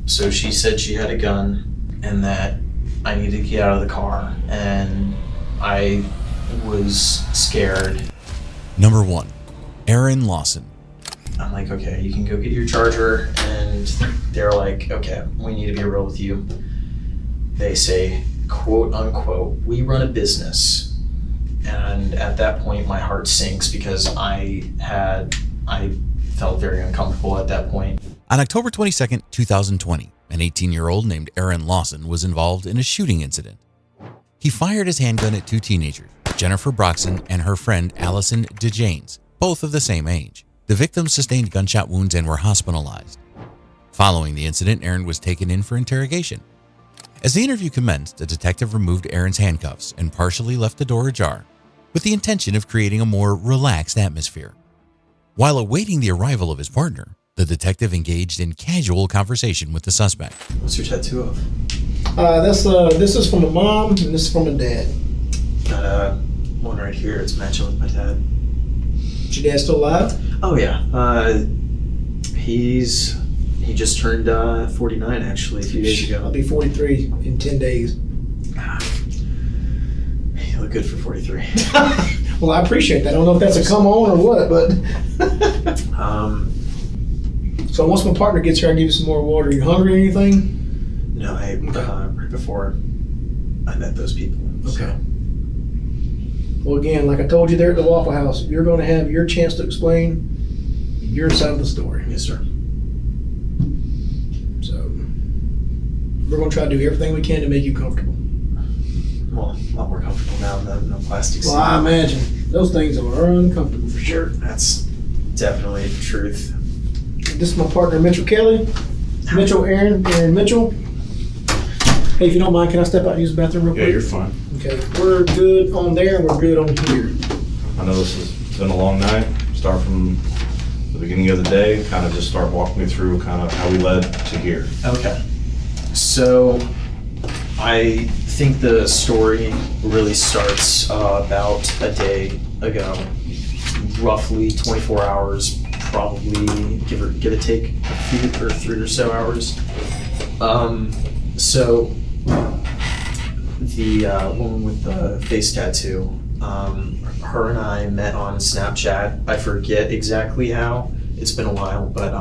So she said she had a gun and that I needed to get out of the car, and I was scared. Number 1, Aaron Lawson. I'm like, okay, you can go get your charger, and they're like, okay, we need to be real with you. They say, quote unquote, we run a business. And at that point, my heart sinks because I felt very uncomfortable at that point. On October 22nd, 2020, an 18-year-old named Aaron Lawson was involved in a shooting incident. He fired his handgun at 2 teenagers, Jennifer Broxson and her friend Allison DeJanes, both of the same age. The victims sustained gunshot wounds and were hospitalized. Following the incident, Aaron was taken in for interrogation. As the interview commenced, a detective removed Aaron's handcuffs and partially left the door ajar, with the intention of creating a more relaxed atmosphere. While awaiting the arrival of his partner, the detective engaged in casual conversation with the suspect. What's your tattoo of? This is from a mom and this is from a dad. Got one right here. It's matching with my dad. Is your dad still alive? Oh yeah. He just turned 49 actually a few days ago. I'll be 43 in 10 days. You look good for 43. Well, I appreciate that. I don't know if that's a come on or what, but. So once my partner gets here, I'll give you some more water. You hungry or anything? No, right before I met those people. Okay. So. Well, again, like I told you there at the Waffle House, you're going to have your chance to explain your side of the story. Yes, sir. So we're going to try to do everything we can to make you comfortable. Well, a lot more comfortable now. No plastic seat. Well, I imagine those things are uncomfortable for sure. That's definitely the truth. This is my partner, Mitchell Kelly. Aaron Mitchell. Hey, if you don't mind, can I step out and use the bathroom real quick? Yeah, you're fine. Okay, we're good on there and we're good on here. I know this has been a long night. Start from the beginning of the day, kind of just start walking me through kind of how we led to here. Okay. So I think the story really starts about a day ago, roughly 24 hours, probably give or take a few or 3 or so hours. So the woman with the face tattoo, her and I met on Snapchat. I forget exactly how. It's been a while, but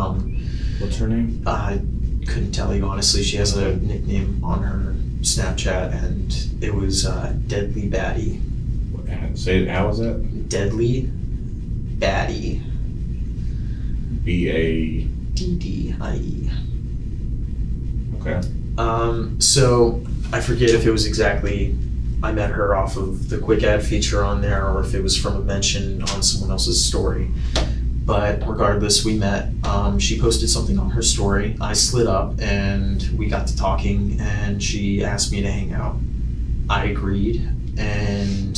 What's her name? I couldn't tell you honestly. She has a nickname on her Snapchat, and it was Deadly Baddie. Say it. How is that? Deadly Baddie. BADDIE. DDIE. Okay. So I forget if it was exactly I met her off of the quick ad feature on there or if it was from a mention on someone else's story. But regardless, we met. She posted something on her story. I slid up and we got to talking and she asked me to hang out. I agreed, and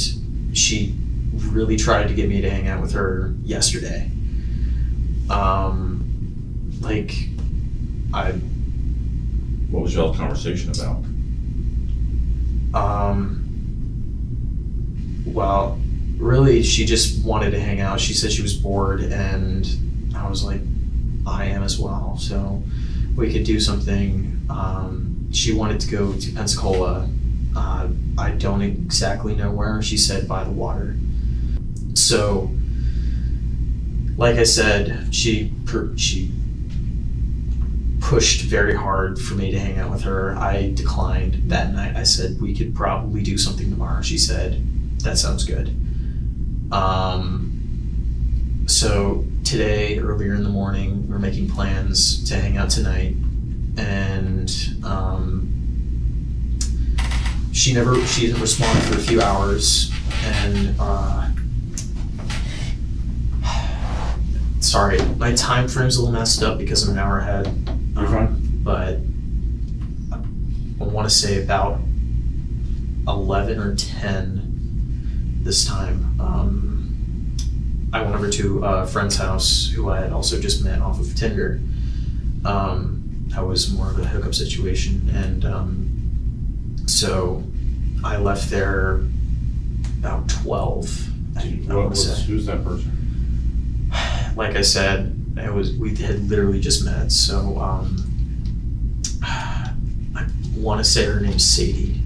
she really tried to get me to hang out with her yesterday. What was y'all's conversation about? Well, really, she just wanted to hang out. She said she was bored, and I was like, I am as well. So we could do something. She wanted to go to Pensacola. I don't exactly know where. She said by the water. So, like I said, she pushed very hard for me to hang out with her. I declined that night. I said we could probably do something tomorrow. She said that sounds good. So today, earlier in the morning, we're making plans to hang out tonight, and she didn't respond for a few hours, and sorry, my time frame's a little messed up because I'm an hour ahead. You're fine. But I want to say about 11 or 10 this time. I went over to a friend's house who I had also just met off of Tinder. That was more of a hookup situation, and so I left there about 12. Who's that person? Like I said, we had literally just met, so want to say her name's Sadie.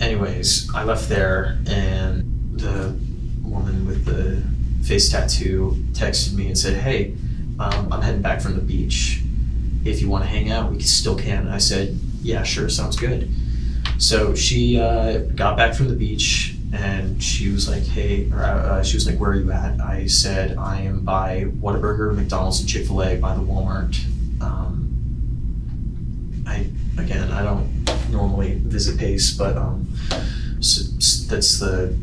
Anyways, I left there, and the woman with the face tattoo texted me and said, "Hey, I'm heading back from the beach. If you want to hang out, we still can." And I said, "Yeah, sure, sounds good." So she got back from the beach, and she was like, "Hey," she was like, "Where are you at?" I said, "I am by Whataburger, McDonald's, and Chick-fil-A by the Walmart." I don't normally visit Pace, but that's the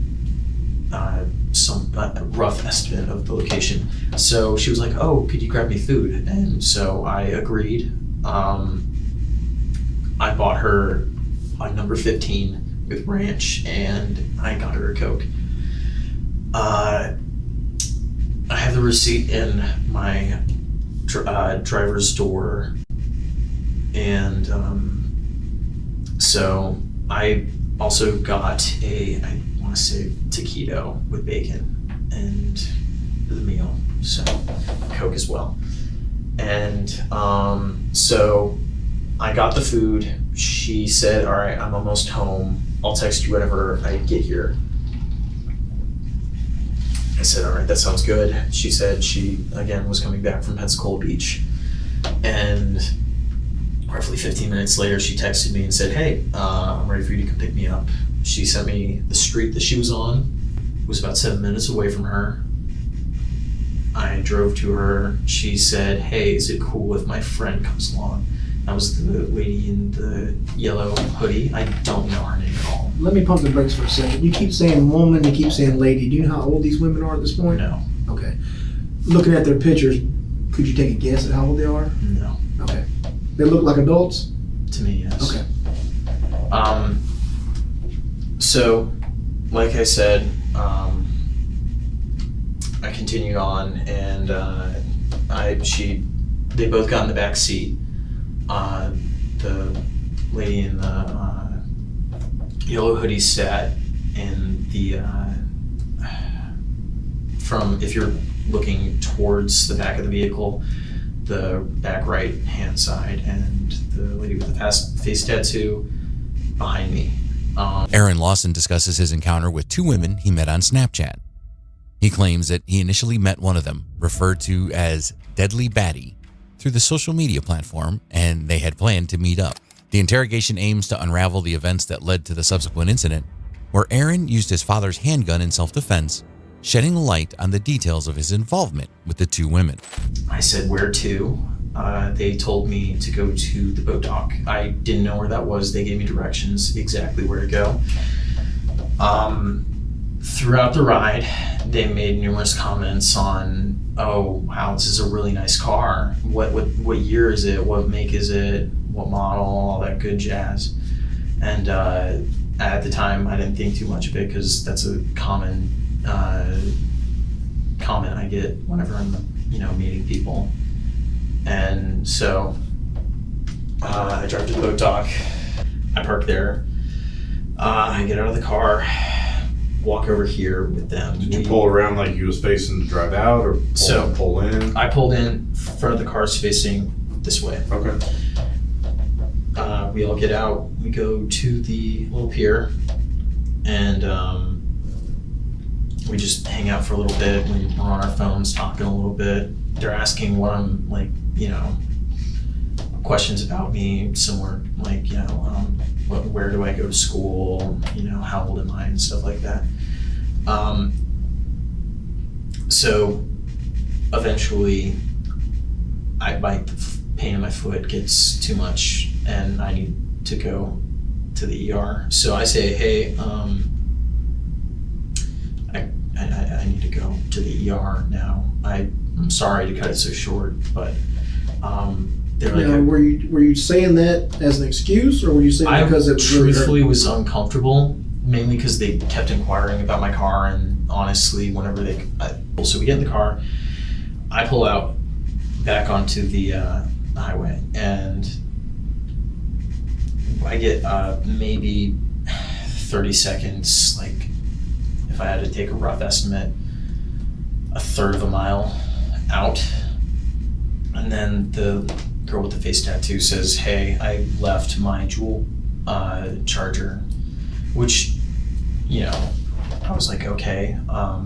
some rough estimate of the location. So she was like, "Oh, could you grab me food?" And so I agreed. I bought her a number 15 with ranch, and I got her a Coke. I have the receipt in my driver's door, and so I also got I want to say taquito with bacon and the meal, so Coke as well. And so I got the food. She said, "All right, I'm almost home. I'll text you whenever I get here." I said, "All right, that sounds good." She said she, again, was coming back from Pensacola Beach. And roughly 15 minutes later, she texted me and said, "Hey, I'm ready for you to come pick me up." She sent me the street that she was on. It was about 7 minutes away from her. I drove to her. She said, "Hey, is it cool if my friend comes along?" That was the lady in the yellow hoodie. I don't know her name at all. Let me pump the brakes for a second. You keep saying woman, you keep saying lady. Do you know how old these women are at this point? No. Okay. Looking at their pictures, could you take a guess at how old they are? No. Okay. They look like adults? To me, yes. Okay. So, like I said, I continued on, and they both got in the back seat. The lady in the yellow hoodie sat in the if you're looking towards the back of the vehicle, the back right hand side, and the lady with the face tattoo behind me. Aaron Lawson discusses his encounter with two women he met on Snapchat. He claims that he initially met one of them, referred to as Deadly Baddie, through the social media platform, and they had planned to meet up. The interrogation aims to unravel the events that led to the subsequent incident, where Aaron used his father's handgun in self-defense, shedding light on the details of his involvement with the two women. I said, "Where to?" They told me to go to the boat dock. I didn't know where that was. They gave me directions exactly where to go. Throughout the ride, they made numerous comments on, "Oh, wow, this is a really nice car. What year is it? What make is it? What model?" All that good jazz. And at the time, I didn't think too much of it, because that's a common comment I get whenever I'm, meeting people. And so I drive to the boat dock. I park there. I get out of the car, walk over here with them. Did you pull around like you was facing to drive out, or pull in? I pulled in. Front of the car's facing this way. Okay. We all get out. We go to the little pier, and we just hang out for a little bit. We're on our phones talking a little bit. They're asking what I'm like, questions about me, similar like, where do I go to school? How old am I, and stuff like that. So eventually, my pain in my foot gets too much, and I need to go to the ER. So I say, "Hey, I need to go to the ER now. I'm sorry to cut it so short, but they're like." Now, were you saying that as an excuse, or were you saying because it was truthfully was uncomfortable, mainly because they kept inquiring about my car, and honestly, whenever so we get in the car, I pull out back onto the highway, and I get maybe 30 seconds, like if I had to take a rough estimate, a third of a mile out, and the girl with the face tattoo says, "Hey, I left my jewel charger," which, you know, I was like, okay, I'll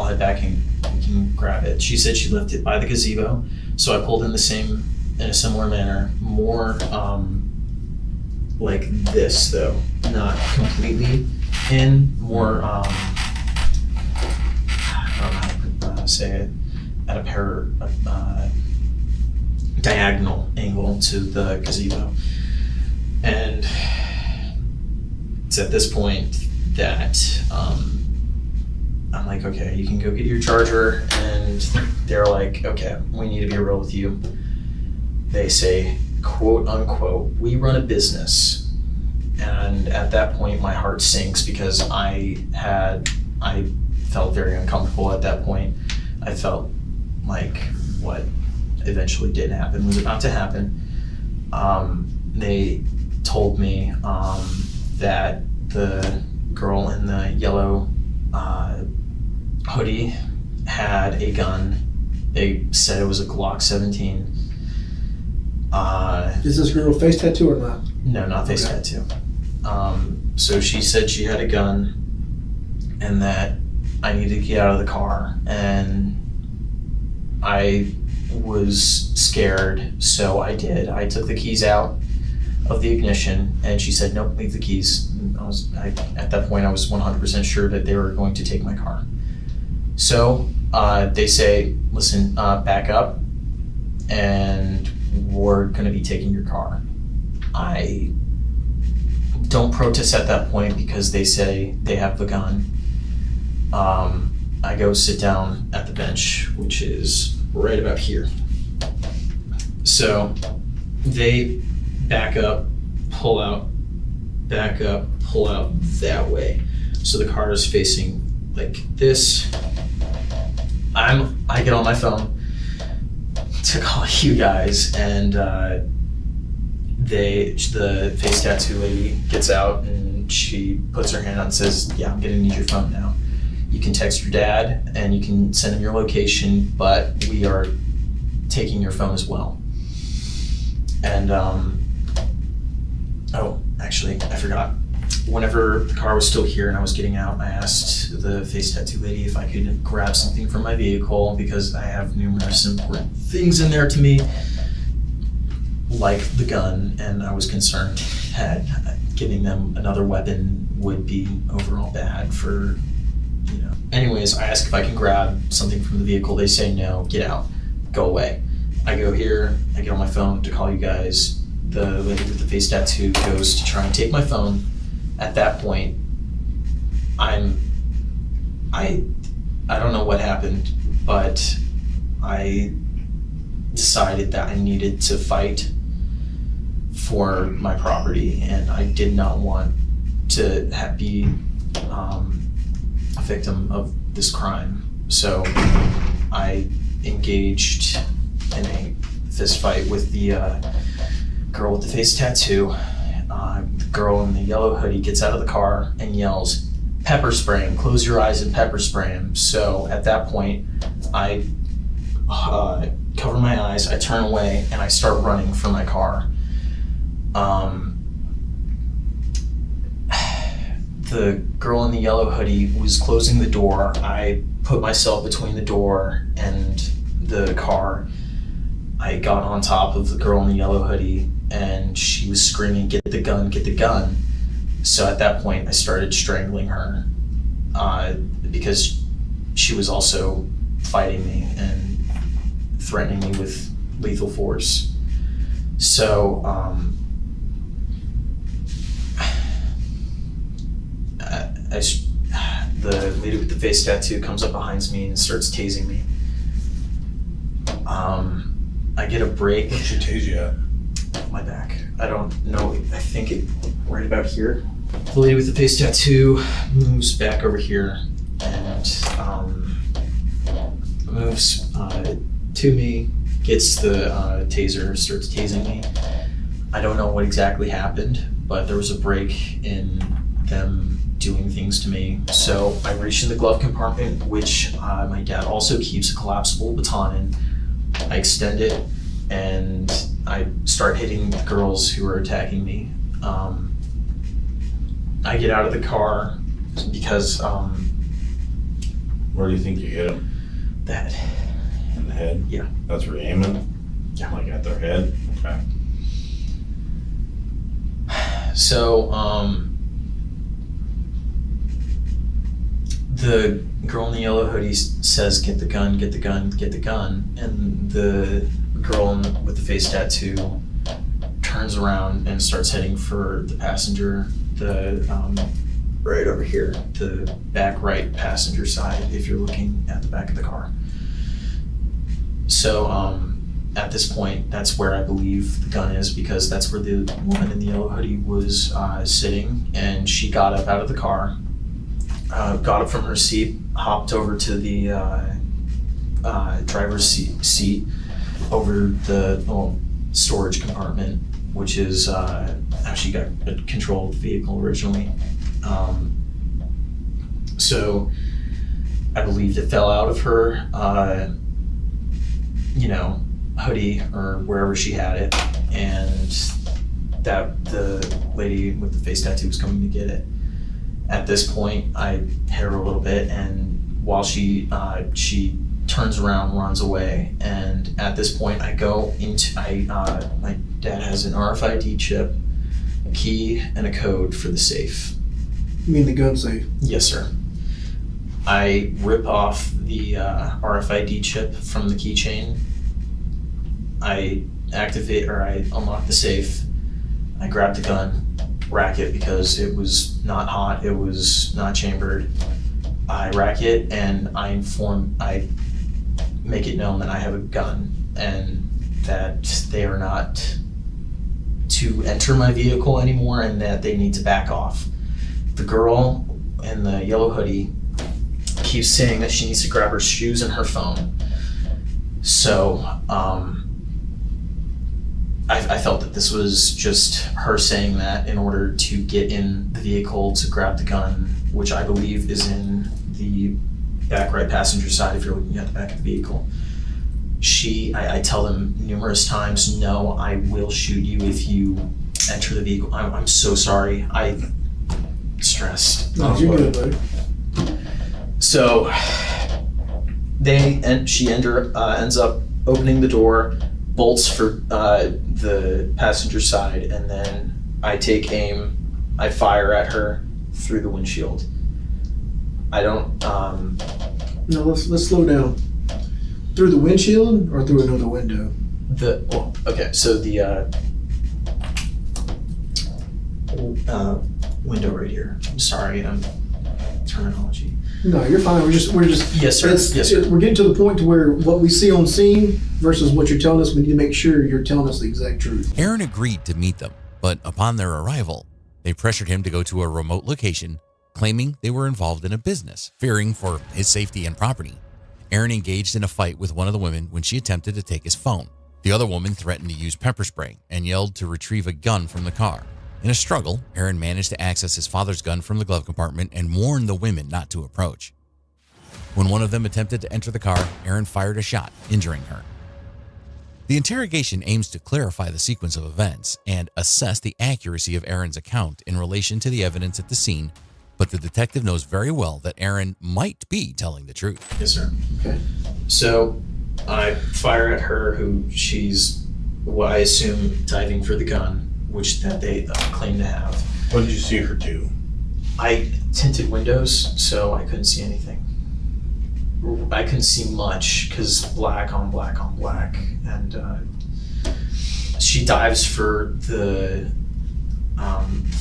head back and we can grab it. She said she left it by the gazebo, so I pulled in a similar manner, more like this though, not completely in, more I don't know how to say it, at a diagonal angle to the gazebo. And it's at this point that I'm like, okay, you can go get your charger. And they're like, okay, we need to be real with you. They say, quote unquote, "We run a business." And at that point, my heart sinks because I felt very uncomfortable at that point. I felt like what eventually did happen was about to happen. They told me that the girl in the yellow hoodie had a gun. They said it was a Glock 17. Is this girl a face tattoo or not? No, not face Okay. tattoo. So she said she had a gun and that I needed to get out of the car, and I was scared, so I did. I took the keys out of the ignition, and she said, "Nope, leave the keys." And at that point, I was 100% sure that they were going to take my car. So they say, "Listen, back up, and we're going to be taking your car." I don't protest at that point because they say they have the gun. I go sit down at the bench, which is right about here. So they back up, pull out, back up, pull out that way. So the car is facing like this. I get on my phone to call you guys, and the face tattoo lady gets out and she puts her hand out and says, "Yeah, I'm gonna need your phone now. You can text your dad and you can send him your location, but we are taking your phone as well." And oh, actually, I forgot. Whenever the car was still here and I was getting out, I asked the face tattoo lady if I could grab something from my vehicle because I have numerous important things in there to me, like the gun, and I was concerned that giving them another weapon would be overall bad for, you know. Anyways, I ask if I can grab something from the vehicle. They say no, get out, go away. I go here, I get on my phone to call you guys. The lady with the face tattoo goes to try and take my phone. At that point, I don't know what happened, but I decided that I needed to fight for my property, and I did not want to be a victim of this crime. So I engaged in a fist fight with the girl with the face tattoo. The girl in the yellow hoodie gets out of the car and yells, "Pepper spray him, close your eyes and pepper spray him." So at that point, I cover my eyes, I turn away, and I start running for my car. The girl in the yellow hoodie was closing the door. I put myself between the door and the car. I got on top of the girl in the yellow hoodie, and she was screaming, "Get the gun, get the gun." So at that point, I started strangling her because she was also fighting me and threatening me with lethal force. So the lady with the face tattoo comes up behind me and starts tasing me. I get a break. Where'd she tase you at? My back. I don't know. I think it right about here. The lady with the face tattoo moves back over here and moves to me, gets the taser, starts tasing me. I don't know what exactly happened, but there was a break in them doing things to me. So I reached in the glove compartment, which my dad also keeps a collapsible baton in. I extend it and I start hitting the girls who are attacking me. I get out of the car because Where do you think you hit them? that In the head? Yeah. That's where you're aiming? Yeah. Like at their head? Okay. so the girl in the yellow hoodie says, "Get the gun, get the gun, get the gun," and the girl with the face tattoo turns around and starts heading for the passenger, right over here, the back right passenger side, if you're looking at the back of the car. So at this point, that's where I believe the gun is, because that's where the woman in the yellow hoodie was sitting, and she got up out of the car, got up from her seat, hopped over to the driver's seat over the storage compartment, which is how she got control of the vehicle originally. So I believe it fell out of her, hoodie or wherever she had it, and that the lady with the face tattoo was coming to get it. At this point, I hit her a little bit, and while she turns around, runs away, and at this point, I go into my dad has an RFID chip, a key, and a code for the safe. You mean the gun safe? Yes, sir. I rip off the RFID chip from the keychain. I unlock the safe. I grab the gun, rack it because it was not hot, it was not chambered. I rack it and I make it known that I have a gun and that they are not to enter my vehicle anymore and that they need to back off. The girl in the yellow hoodie keeps saying that she needs to grab her shoes and her phone. So I felt that this was just her saying that in order to get in the vehicle to grab the gun, which I believe is in the back right passenger side if you're looking at the back of the vehicle. I tell them numerous times, no, I will shoot you if you enter the vehicle. I'm so sorry. I'm stressed. No, you're good, buddy. So she ends up opening the door, bolts for the passenger side, and then I take aim, I fire at her through the windshield. I don't No, let's slow down. Through the windshield or through another window? So the window right here. I'm sorry, terminology. No, you're fine. We're just. Yes, sir. Yes, sir. We're getting to the point to where what we see on scene versus what you're telling us, we need to make sure you're telling us the exact truth. Aaron agreed to meet them, but upon their arrival, they pressured him to go to a remote location, claiming they were involved in a business. Fearing for his safety and property, Aaron engaged in a fight with one of the women when she attempted to take his phone. The other woman threatened to use pepper spray and yelled to retrieve a gun from the car. In a struggle, Aaron managed to access his father's gun from the glove compartment and warned the women not to approach. When one of them attempted to enter the car, Aaron fired a shot, injuring her. The interrogation aims to clarify the sequence of events and assess the accuracy of Aaron's account in relation to the evidence at the scene, but the detective knows very well that Aaron might be telling the truth. Yes, sir. Okay. So I fire at her, she's, I assume, diving for the gun, which that they claim to have. What did you see her do? I tinted windows, so I couldn't see anything. I couldn't see much because black on black on black, and she dives for the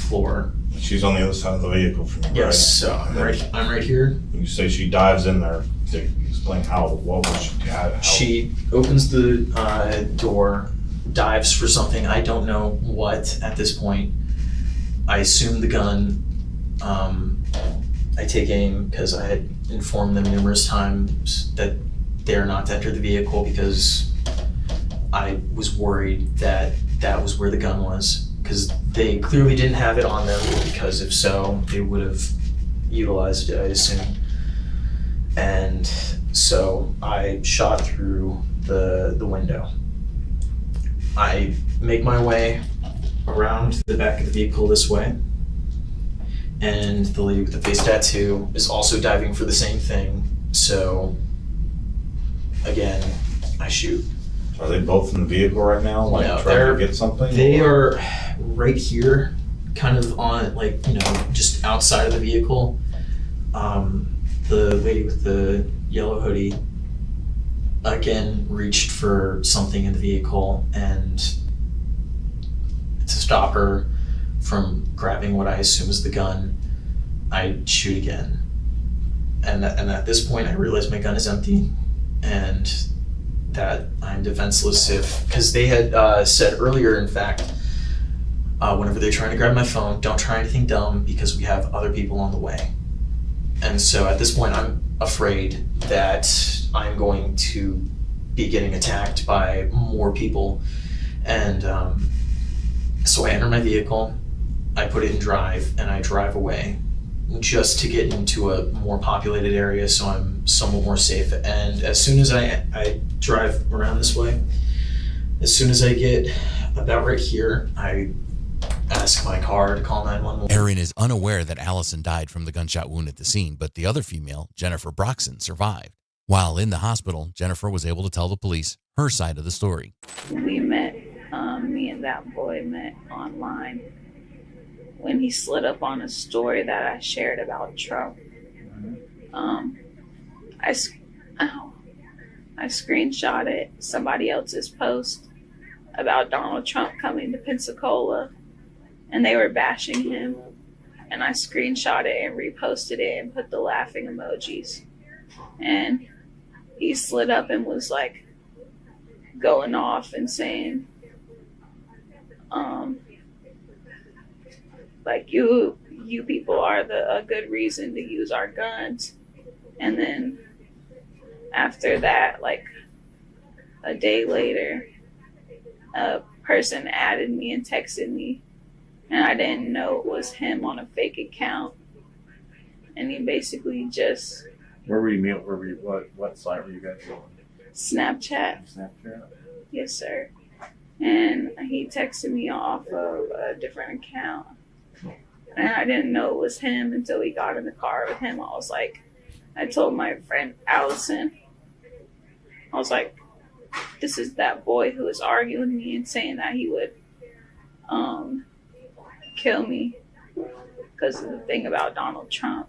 floor. She's on the other side of the vehicle from you, Yes, so I'm right here. When you say she dives in there, explain what was she, how? She opens the door, dives for something, I don't know what at this point. I assume the gun. I take aim because I had informed them numerous times that they're not to enter the vehicle because I was worried that that was where the gun was, because they clearly didn't have it on them, because if so, they would have utilized it, I assume. And so I shot through the window. I make my way around the back of the vehicle this way, and the lady with the face tattoo is also diving for the same thing. So again, I shoot. Are they both in the vehicle right now, like No, trying to get something? They or- are right here, kind of on, like, you know, just outside of the vehicle. The lady with the yellow hoodie again reached for something in the vehicle, and to stop her from grabbing what I assume is the gun, I shoot again. And at this point, I realize my gun is empty, and that I'm defenseless because they had said earlier, in fact, whenever they're trying to grab my phone, don't try anything dumb because we have other people on the way. And so at this point, I'm afraid that I'm going to be getting attacked by more people. And so I enter my vehicle, I put it in drive, and I drive away just to get into a more populated area so I'm somewhat more safe. And as soon as I drive around this way, as soon as I get about right here, I ask my car to call 911. Aaron is unaware that Allison died from the gunshot wound at the scene, but the other female, Jennifer Broxson, survived. While in the hospital, Jennifer was able to tell the police her side of the story. We met, me and that boy met online when he slid up on a story that I shared about Trump. I screenshotted somebody else's post about Donald Trump coming to Pensacola, and they were bashing him. And I screenshot it and reposted it and put the laughing emojis. And he slid up and was like going off and saying, like, you people are a good reason to use our guns. And then after that, like a day later, a person added me and texted me, and I didn't know it was him on a fake account. And he basically just Where were you meet? Where were you? What site were you guys on? Snapchat. Snapchat. Yes, sir. And he texted me off of a different account. And I didn't know it was him until we got in the car with him. I told my friend Allison, I was like, this is that boy who was arguing with me and saying that he would kill me because of the thing about Donald Trump.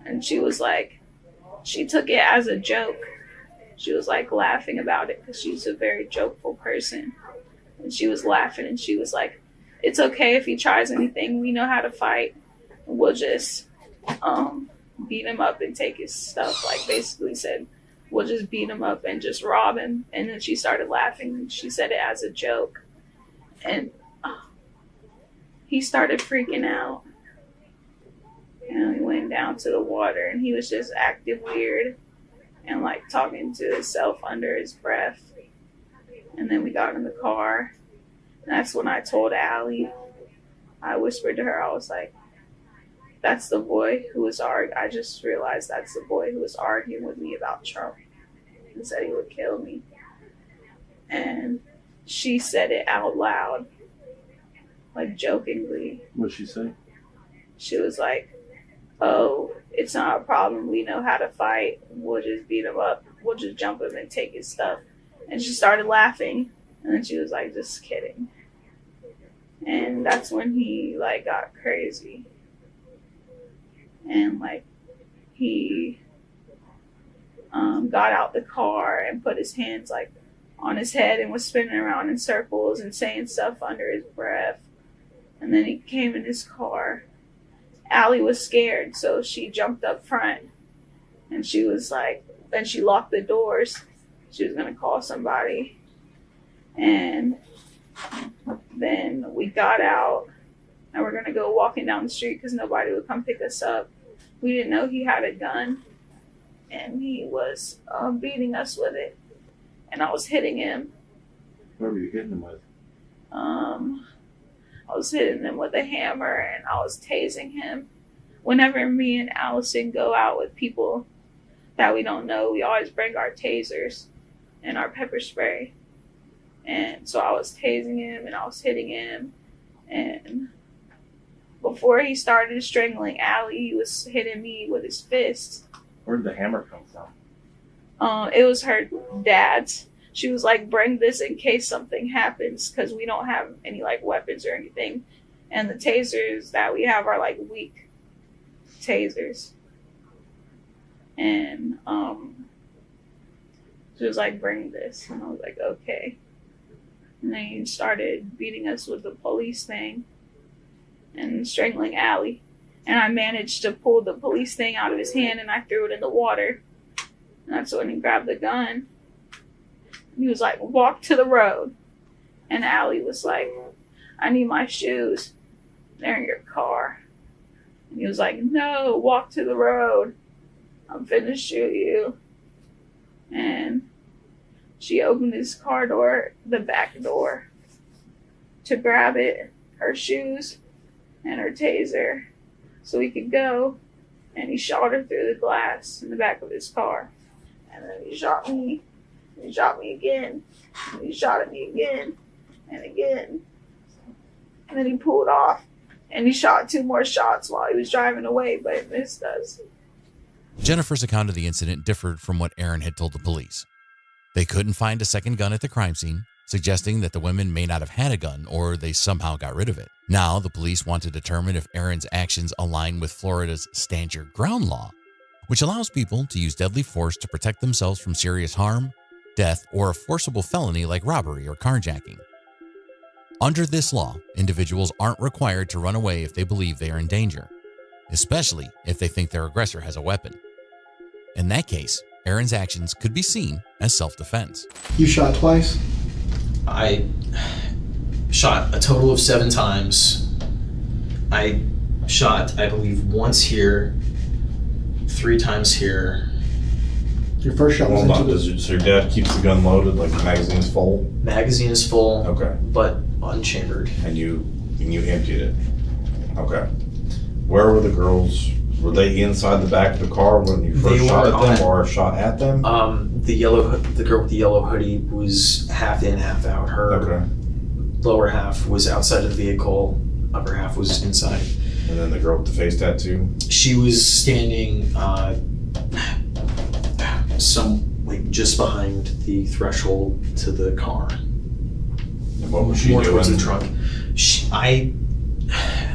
And she was like, she took it as a joke. She was like laughing about it because she's a very jokeful person. And she was laughing and she was like, it's okay if he tries anything. We know how to fight. We'll just beat him up and take his stuff. Like, basically said, we'll just beat him up and just rob him. And then she started laughing and she said it as a joke. And he started freaking out. And we went down to the water and he was just acting weird and like talking to himself under his breath. And then we got in the car. And that's when I told Allie. I whispered to her, I was like, that's the boy who was I just realized that's the boy who was arguing with me about Trump and said he would kill me. And she said it out loud, like jokingly. What'd she say? She was like, oh, it's not a problem. We know how to fight. We'll just beat him up. We'll just jump him and take his stuff. And she started laughing. And then she was like, just kidding. And that's when he like got crazy. And like he got out the car and put his hands like on his head and was spinning around in circles and saying stuff under his breath. And then he came in his car. Allie was scared, so she jumped up front and she was like, and she locked the doors. She was gonna call somebody. And then we got out and we're gonna go walking down the street because nobody would come pick us up. We didn't know he had a gun and he was beating us with it. And I was hitting him. What were you hitting him with? I was hitting him with a hammer and I was tasing him. Whenever me and Allison go out with people that we don't know, we always bring our tasers and our pepper spray. And so I was tasing him and I was hitting him. And before he started strangling Allie, he was hitting me with his fist. Where'd the hammer come from? It was her dad's. She was like, bring this in case something happens, because we don't have any like weapons or anything. And the tasers that we have are like weak tasers. And she was like, bring this. And I was like, okay. And then he started beating us with the police thing and strangling Allie. And I managed to pull the police thing out of his hand and I threw it in the water. And that's when he grabbed the gun. He was like, walk to the road. And Allie was like, I need my shoes. They're in your car. And he was like, no, walk to the road. I'm finna shoot you. And she opened his car door, the back door, to grab it, her shoes, and her taser, so he could go. And he shot her through the glass in the back of his car. And then he shot me. He shot me again. And he shot at me again. And again. And then he pulled off. And he shot 2 more shots while he was driving away, but it missed us. Jennifer's account of the incident differed from what Aaron had told the police. They couldn't find a second gun at the crime scene, suggesting that the women may not have had a gun or they somehow got rid of it. Now, the police want to determine if Aaron's actions align with Florida's Stand Your Ground law, which allows people to use deadly force to protect themselves from serious harm, death, or a forcible felony like robbery or carjacking. Under this law, individuals aren't required to run away if they believe they are in danger, especially if they think their aggressor has a weapon. In that case, Aaron's actions could be seen as self-defense. You shot twice? I shot a total of 7 times. I shot, I believe, once here, 3 times here. Your first shot was Hold on, into the... so your dad keeps the gun loaded, like the magazine is full? Magazine is full, Okay. but unchambered. And you emptied it? Okay. Where were the girls? Were they inside the back of the car when you They first shot were at them on- or shot at them? The girl with the yellow hoodie was half in, half out. Her Okay. lower half was outside of the vehicle, upper half was inside. And then the girl with the face tattoo? She was standing just behind the threshold to the car. And what was she more doing? towards the trunk. I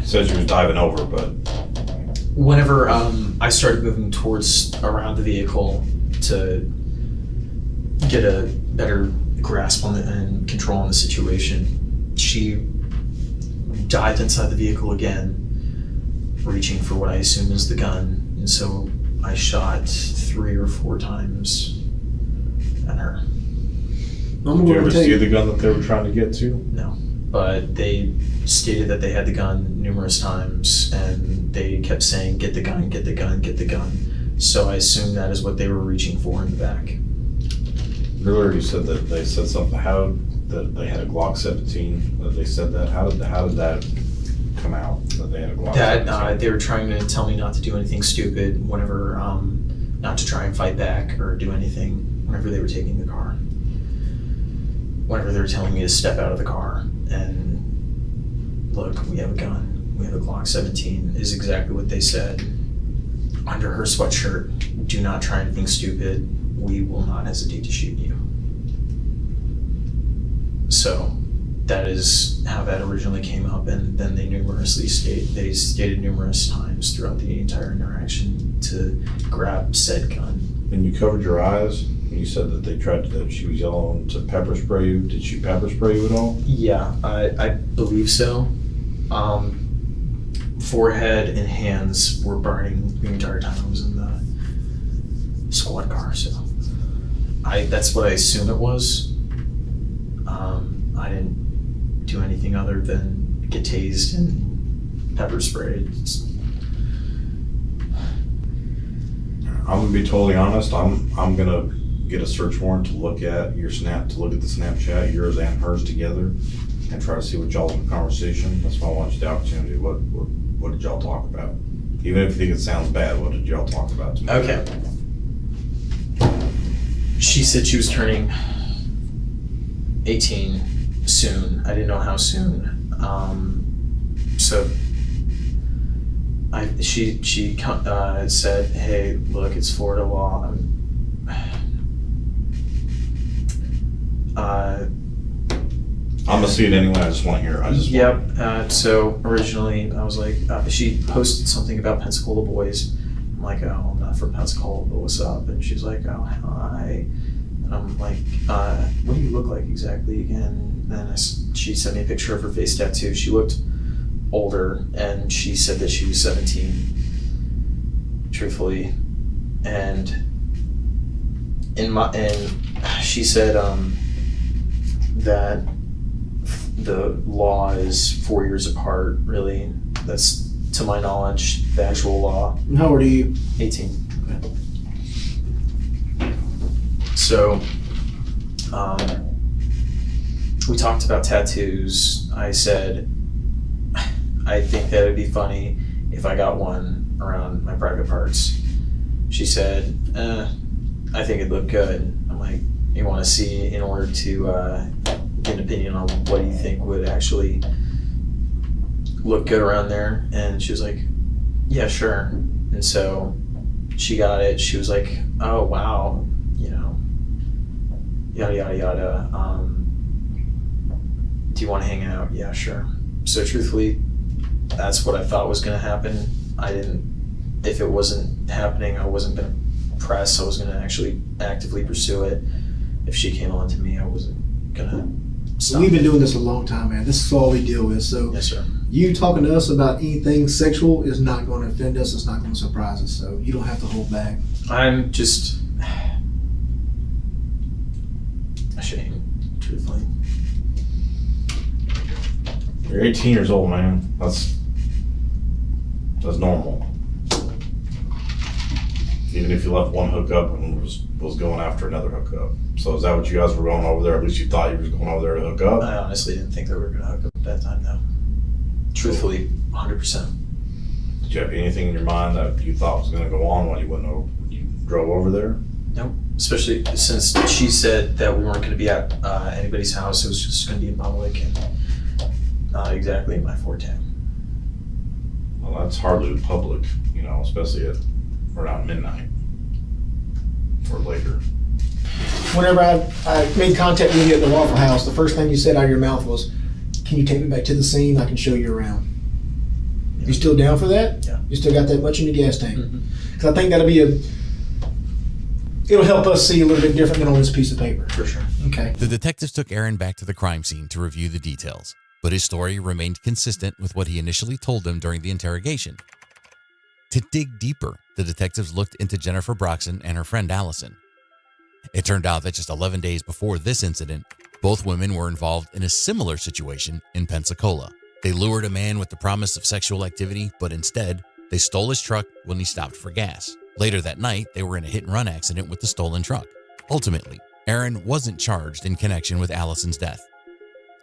Said she was diving over, but whenever I started moving towards around the vehicle to get a better grasp on and control on the situation, she dived inside the vehicle again, reaching for what I assume is the gun, and so I shot 3 or 4 times at her. I'm did you going ever to see take... the gun that they were trying to get to? No, but they stated that they had the gun numerous times, and they kept saying, "Get the gun, get the gun, get the gun." So I assume that is what they were reaching for in the back. Earlier you said that they said something, that they had a Glock 17, that they said that. How did that come out, that they had a Glock 17? That they were trying to tell me not to do anything stupid whenever, not to try and fight back or do anything whenever they were taking the car. Whenever they were telling me to step out of the car and look, we have a gun, we have a Glock 17, is exactly what they said. Under her sweatshirt, do not try anything stupid, we will not hesitate to shoot you. So that is how that originally came up, and then they stated numerous times throughout the entire interaction to grab said gun. And you covered your eyes, and you said that she was yelling to pepper spray you. Did she pepper spray you at all? Yeah, I believe so. Forehead and hands were burning the entire time I was in the squad car, so that's what I assume it was. I didn't do anything other than get tased and pepper sprayed. I'm gonna be totally honest. I'm gonna get a search warrant to look at the Snapchat, yours and hers together, and try to see what y'all's in conversation. That's why I want you the opportunity. What did y'all talk about? Even if you think it sounds bad, what did y'all talk about to me? Okay. She said she was turning 18 soon. I didn't know how soon. So she said, "Hey, look, it's Florida law." I'm gonna see it anyway. I just want to hear. Yep. So originally, I was like, she posted something about Pensacola boys. I'm like, "Oh, I'm not from Pensacola, but what's up?" And she's like, "Oh, hi." And I'm like, "What do you look like exactly again?" Then she sent me a picture of her face tattoo. She looked older, and she said that she was 17, truthfully. And she said that the law is 4 years apart, really. That's, to my knowledge, the actual law. And how old are you? 18. So, we talked about tattoos. I said, I think that it'd be funny if I got one around my private parts. She said, I think it'd look good. I'm like, you want to see in order to get an opinion on what you think would actually look good around there? And she was like, yeah, sure. And so she got it. She was like, oh, wow, yada, yada, yada. Do you want to hang out? Yeah, sure. So truthfully, that's what I thought was going to happen. If it wasn't happening, I wasn't going to press. I was going to actually actively pursue it. If she came on to me, I wasn't going to stop. We've been doing this a long time, man. This is all we deal with. So Yes, sir. you talking to us about anything sexual is not going to offend us. It's not going to surprise us. So you don't have to hold back. I'm just ashamed, truthfully. You're 18 years old, man. That's normal. Even if you left one hookup and was going after another hookup. So is that what you guys were going over there? At least you thought you were going over there to hook up? I honestly didn't think that we were going to hook up at that time, though. Truthfully, 100%. Did you have anything in your mind that you thought was going to go on when you drove over there? Nope. Especially since she said that we weren't going to be at anybody's house. It was just going to be in public and not exactly my forte. Well, that's hardly public, especially at around midnight or later. Whenever I made contact with you at the Waffle House, the first thing you said out of your mouth was, can you take me back to the scene? I can show you around. Yeah. You still down for that? Yeah. You still got that much in your gas tank? Mhm. Because I think that'll be it'll help us see a little bit different than on this piece of paper. For sure. Okay. The detectives took Aaron back to the crime scene to review the details, but his story remained consistent with what he initially told them during the interrogation. To dig deeper, the detectives looked into Jennifer Broxson and her friend Allison. It turned out that just 11 days before this incident, both women were involved in a similar situation in Pensacola. They lured a man with the promise of sexual activity, but instead, they stole his truck when he stopped for gas. Later that night, they were in a hit-and-run accident with the stolen truck. Ultimately, Aaron wasn't charged in connection with Allison's death.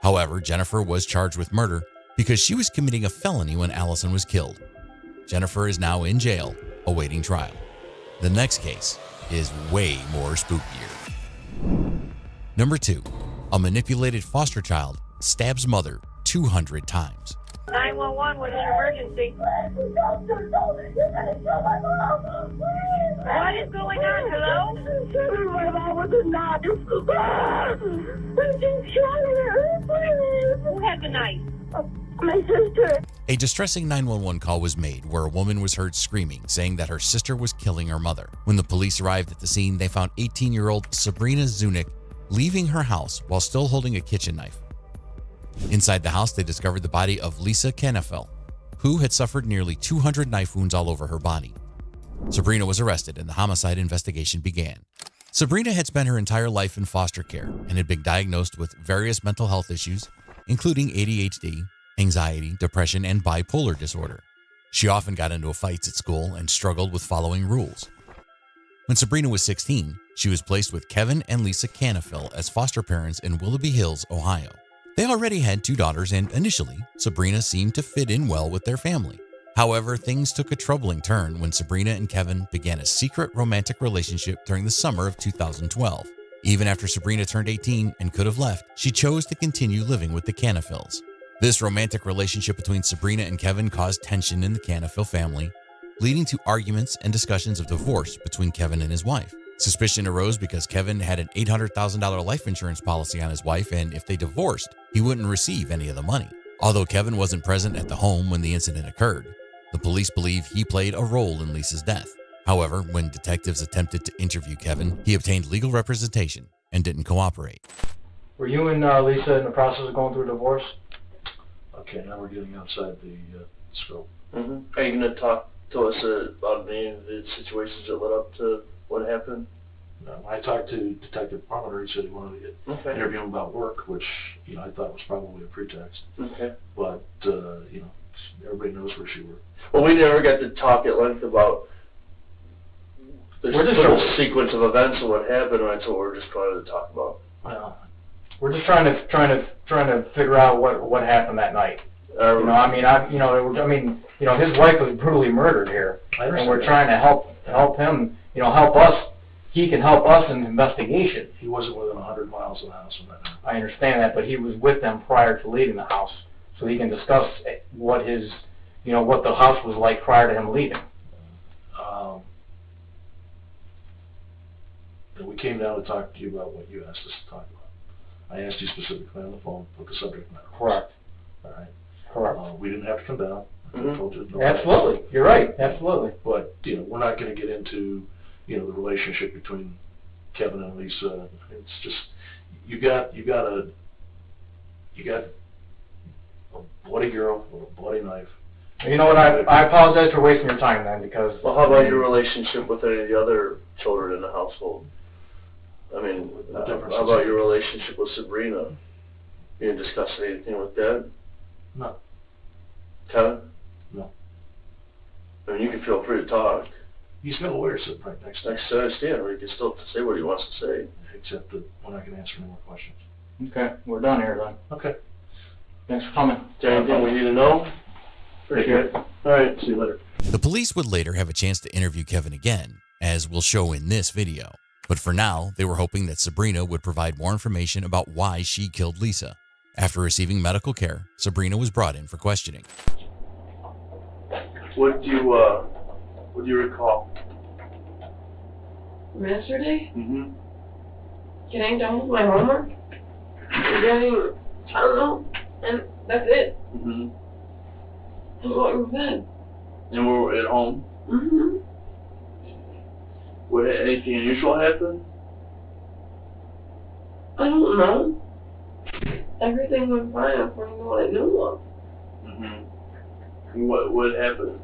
However, Jennifer was charged with murder because she was committing a felony when Allison was killed. Jennifer is now in jail, awaiting trial. The next case is way more spookier. Number 2, a manipulated foster child stabs mother 200 times. 911, what is your emergency? What is going on? Hello? My mom was a knife. Who has a knife? My sister. A distressing 911 call was made where a woman was heard screaming, saying that her sister was killing her mother. When the police arrived at the scene, they found 18-year-old Sabrina Zunick leaving her house while still holding a kitchen knife. Inside the house, they discovered the body of Lisa Canafel, who had suffered nearly 200 knife wounds all over her body. Sabrina was arrested and the homicide investigation began. Sabrina had spent her entire life in foster care and had been diagnosed with various mental health issues, including ADHD, anxiety, depression, and bipolar disorder. She often got into fights at school and struggled with following rules. When Sabrina was 16, she was placed with Kevin and Lisa Canafel as foster parents in Willoughby Hills, Ohio. They already had 2 daughters, and initially, Sabrina seemed to fit in well with their family. However, things took a troubling turn when Sabrina and Kevin began a secret romantic relationship during the summer of 2012. Even after Sabrina turned 18 and could have left, she chose to continue living with the Canafils. This romantic relationship between Sabrina and Kevin caused tension in the Canafil family, leading to arguments and discussions of divorce between Kevin and his wife. Suspicion arose because Kevin had an $800,000 life insurance policy on his wife, and if they divorced, he wouldn't receive any of the money. Although Kevin wasn't present at the home when the incident occurred, the police believe he played a role in Lisa's death. However, when detectives attempted to interview Kevin, he obtained legal representation and didn't cooperate. Were you and Lisa in the process of going through a divorce? Okay, now we're getting outside the scope. Are you going to talk to us about any of the situations that led up to what happened? No, I talked to Detective Palmer. He said he wanted to get interview him about work, which I thought was probably a pretext. Okay. But everybody knows where she worked. Well, we never got to talk at length about the whole sequence of events and what happened. And that's what we're just trying to talk about. Well, we're just trying to figure out what happened that night. His wife was brutally murdered here, and we're trying to help him. Help us. He can help us in the investigation. He wasn't within 100 miles of the house when that happened. I understand that, but he was with them prior to leaving the house, so he can discuss what the house was like prior to him leaving. We came down to talk to you about what you asked us to talk about. I asked you specifically on the phone what the subject matter was. Correct. All right. Correct. We didn't have to come down. I told you no. Absolutely. You're right. Absolutely. But we're not going to get into the relationship between Kevin and Lisa. It's just you got a bloody girl with a bloody knife. You know what? I apologize for wasting your time then, because. Well, how about your relationship with any of the other children in the household? I mean, how about your relationship with Sabrina? You didn't discuss anything with that? No. Kevin? No. I mean, you can feel free to talk. He's got a lawyer sitting right next to him. I understand, or he can still say what he wants to say. Except that we're not going to answer any more questions. Okay, we're done here then. Okay. Thanks for coming. Is there anything we need to know? Appreciate it. All right, see you later. The police would later have a chance to interview Kevin again, as we'll show in this video. But for now, they were hoping that Sabrina would provide more information about why she killed Lisa. After receiving medical care, Sabrina was brought in for questioning. What do you recall? From yesterday? Mm-hmm. Getting done with my homework? I don't know. And that's it. Mm-hmm. I'm going to bed. And we're at home? Mm-hmm. Would anything unusual happen? I don't know. Everything went fine according to what I knew of. Mm-hmm. What happened?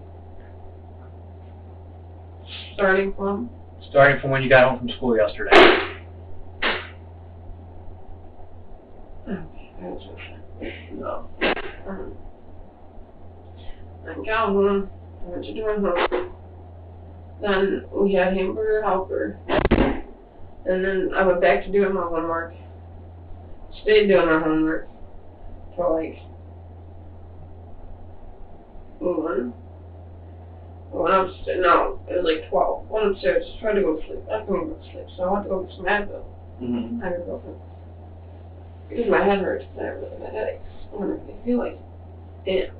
Starting from? Starting from when you got home from school yesterday. No. I got home. I went to do my homework. Then we had hamburger helper. And then I went back to doing my homework. Stayed doing my homework for like 1. Went upstairs. No, it was like 12. Went upstairs. Tried to go to sleep. I couldn't go to sleep, so I went to go get some Advil. Mm-hmm. I had to go for because my head hurts and I have really bad headaches. I don't really feel like it.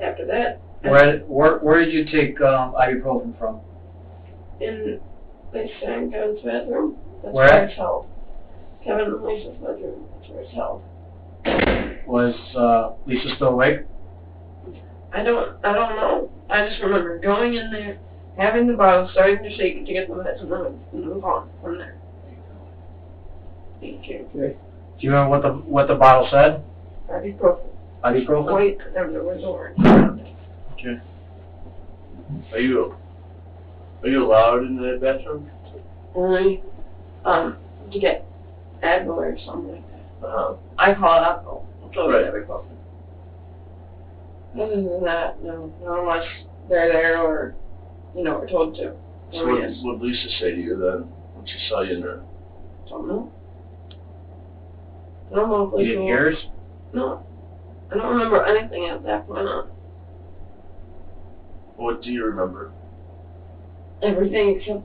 And after that, Where did you take ibuprofen from? in they sang Kevin's bathroom. That's Where? where it's held. Kevin and Lisa's bedroom. That's where it's held. Was Lisa still awake? I don't know. I just remember going in there, having the bottle, starting to shake it to get the meds, and then move on from there. Thank you. Do you remember what the bottle said? Ibuprofen. Ibuprofen? White, and there was orange. Okay. Are you allowed in the bathroom? Only, to get Advil or something like that. I call it Advil. So Right. ibuprofen. Other than that, no. Not unless they're there or, we're told to. So what did Lisa say to you then when she saw you in there? Don't know. I don't know if You Lisa didn't hear hers? No. I don't remember anything at that point on. What do you remember? Everything except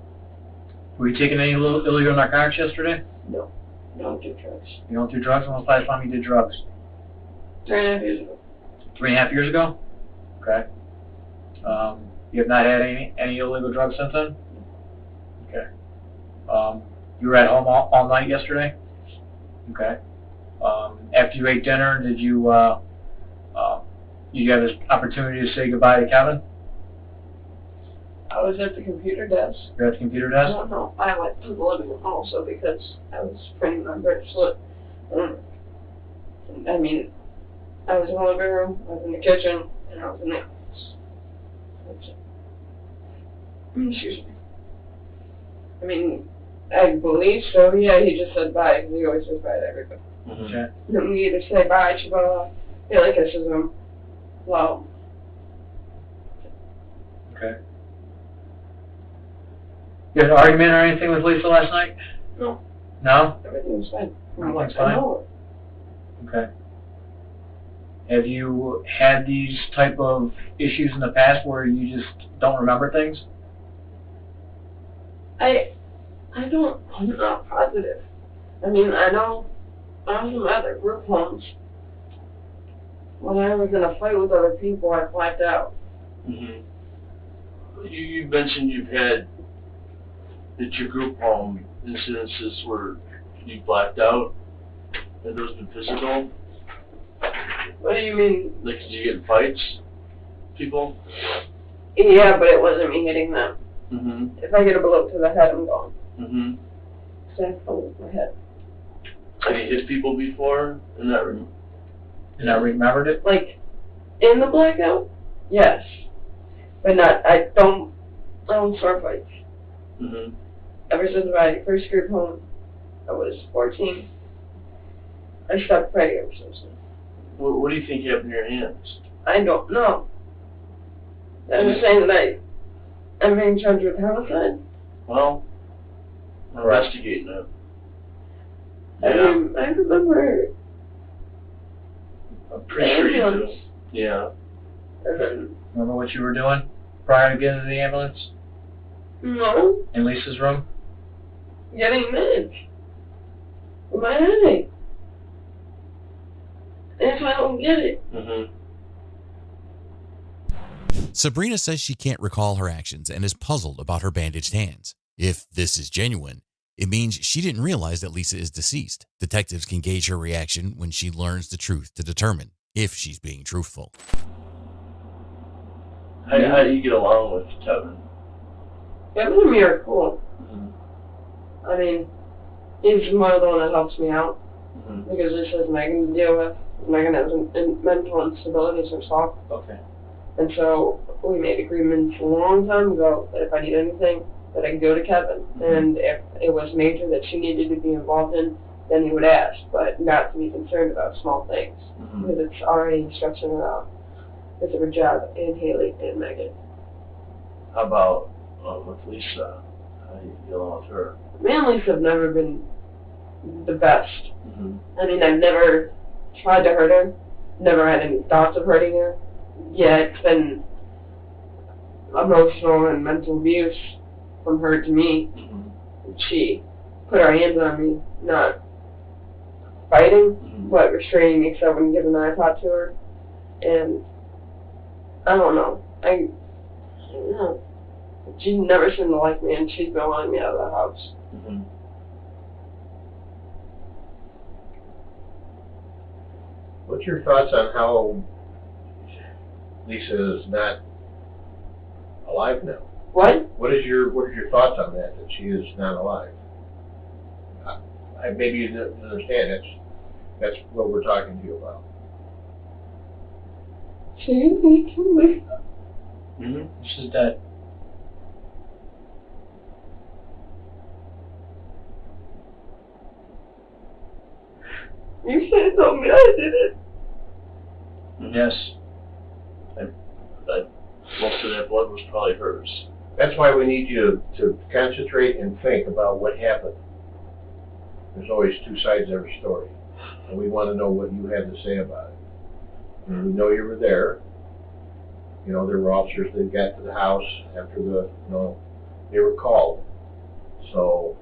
Were you taking any illegal narcotics yesterday? No. Don't do drugs. You don't do drugs? When was the last time you did drugs? 3.5 years ago. 3.5 years ago? Okay. You have not had any illegal drugs since then? Okay. You were at home all night yesterday? Okay. After you ate dinner, did you have this opportunity to say goodbye to Kevin? I was at the computer desk. You're at the computer I desk? don't know. I went to the living room also because I was printing my bracelet. I mean, I was in the living room, I was in the kitchen, and I was in the office. That's it. Excuse me. I mean, I believe so. Yeah, he just said bye. He always says bye to everybody. Okay. Then we either say bye to like kisses him. Well. Okay. You had an argument or anything with Lisa last night? No. No? Everything was fine. Everything's I fine? know. Okay. Have you had these type of issues in the past where you just don't remember things? I'm not positive. I mean, I know I was in other group homes. When I was in a fight with other people, I blacked out. Mm-hmm. You mentioned you've had at your group home incidences where you blacked out. Have those been physical? What do you mean? Like, did you get in fights? People? Yeah, but it wasn't me hitting them. Mm-hmm. If I get a blow to the head, I'm gone. Mm-hmm. So I fell with my head. Have you hit people before and not And I remembered it? Like, in the blackout? Yes. But not, I don't start fights. Mm-hmm. Ever since my first group home, I was 14. I stopped fighting ever since then. What do you think happened to your hands? I don't know. I'm just saying that I'm being charged with homicide. Well, we're investigating it. I remember. I'm pretty sure you do. ambulance. Yeah. And then, Remember what you were doing prior to getting to the ambulance? no, In Lisa's room? getting meds. With my headache. And if I don't get it, Mm-hmm. Sabrina says she can't recall her actions and is puzzled about her bandaged hands. If this is genuine, it means she didn't realize that Lisa is deceased. Detectives can gauge her reaction when she learns the truth to determine if she's being truthful. How do you get along with Kevin? Kevin and me are cool. Mm-hmm. I mean, he's more the one that helps me out. Mm-hmm. Because this is Megan to deal with. Megan has mental instabilities herself. Okay. And so we made agreements a long time ago that if I need anything, that I could go to Kevin. Mm-hmm. And if it was major that she needed to be involved in, then he would ask, but not to be concerned about small things. Mm-hmm. Because it's already stressing her out. It's her job, and Haley, and Megan. How about with Lisa? How do you get along with her? Me and Lisa have never been the best. Mm-hmm. I mean, I've never tried to hurt her, never had any thoughts of hurting her. Yeah, it's been emotional and mental abuse from her to me. Mm-hmm. She put her hands on me, not fighting, Mm-hmm. but restraining me because I wouldn't give an iPod to her. And I don't know. I don't know. She never seemed to like me, and she's been wanting me out of the house. Mm-hmm. What's your thoughts on how Lisa is not alive now? What? What is your thoughts on that she is not alive? Maybe you didn't understand. That's what we're talking to you about. She needs to live. Mm-hmm. She's dead. You should have told me I did it. Yes. Most of that blood was probably hers. That's why we need you to concentrate and think about what happened. There's always two sides to every story, and we want to know what you had to say about it. And we know you were there. You know, there were officers that got to the house after they were called. So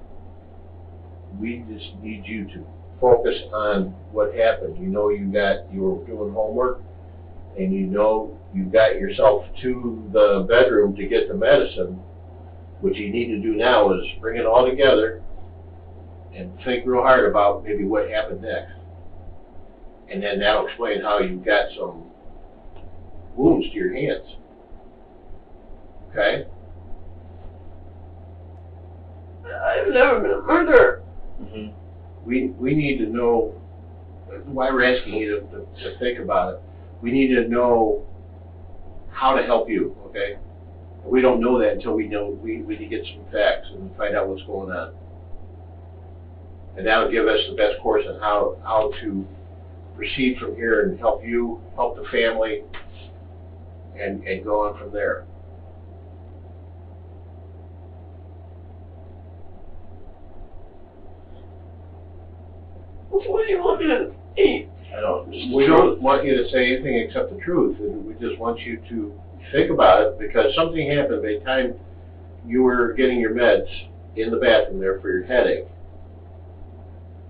we just need you to focus on what happened. You know you were doing homework, and you know you got yourself to the bedroom to get the medicine. What you need to do now is bring it all together and think real hard about maybe what happened next. And then that'll explain how you got some wounds to your hands. Okay? I've never been a murderer. Mm-hmm. We need to know why we're asking you to think about it. We need to know how to help you, okay? We don't know that until we need to get some facts and find out what's going on. And that'll give us the best course on how to proceed from here and help you, help the family, and go on from there. What do you want me to eat? We don't want you to say anything except the truth. We just want you to think about it, because something happened by the time you were getting your meds in the bathroom there for your headache.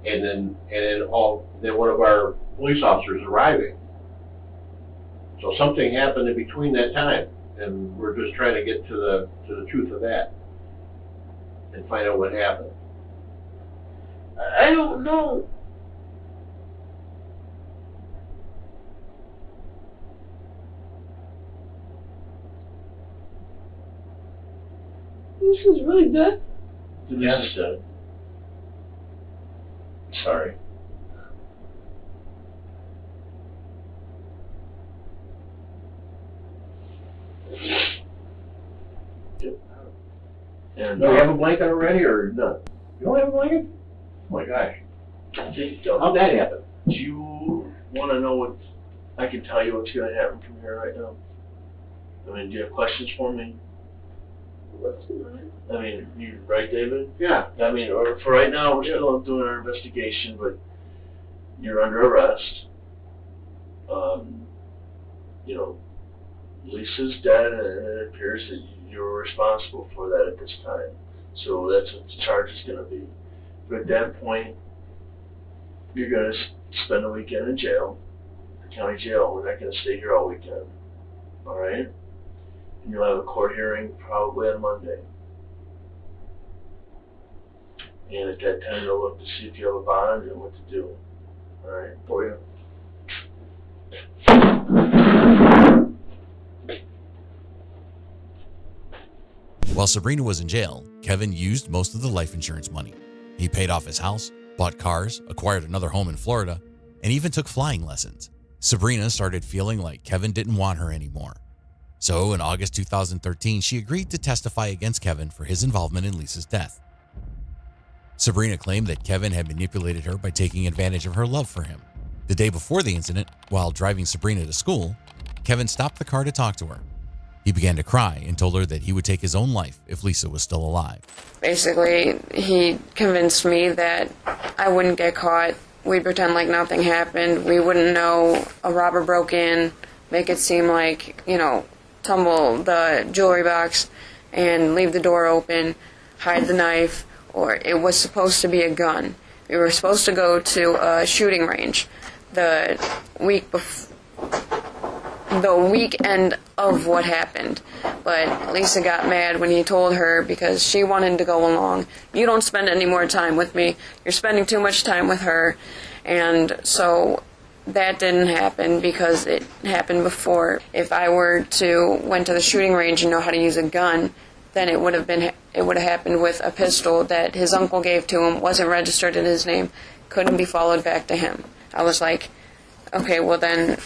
And then one of our police officers arriving. So something happened in between that time, and we're just trying to get to the truth of that and find out what happened. I don't know. This is really bad. Yes, dead. Sorry. And Do you have a blanket already or none? You don't have a blanket? Oh my gosh. How'd that happen? do you want to know what I can tell you what's going to happen from here right now? I mean, do you have questions for me? I mean, you right, David? Yeah. I mean, or for right now, we're still doing our investigation, but you're under arrest. You know, Lisa's dead, and it appears that you're responsible for that at this time. So that's what the charge is going to be. But at that point, you're going to spend a weekend in jail, the county jail. We're not going to stay here all weekend. All right? And you'll have a court hearing probably on Monday. And at that time, they'll look to see if you have a bond and what to do. All right, for you. While Sabrina was in jail, Kevin used most of the life insurance money. He paid off his house, bought cars, acquired another home in Florida, and even took flying lessons. Sabrina started feeling like Kevin didn't want her anymore. So in August 2013, she agreed to testify against Kevin for his involvement in Lisa's death. Sabrina claimed that Kevin had manipulated her by taking advantage of her love for him. The day before the incident, while driving Sabrina to school, Kevin stopped the car to talk to her. He began to cry and told her that he would take his own life if Lisa was still alive. Basically, he convinced me that I wouldn't get caught. We'd pretend like nothing happened. We wouldn't know a robber broke in, make it seem like, tumble the jewelry box and leave the door open, hide the knife, or it was supposed to be a gun. We were supposed to go to a shooting range the weekend of what happened. But Lisa got mad when he told her because she wanted to go along. You don't spend any more time with me. You're spending too much time with her. And so that didn't happen because it happened before. If I went to the shooting range and know how to use a gun, then it would have happened with a pistol that his uncle gave to him, wasn't registered in his name, couldn't be followed back to him. I was like, okay, well then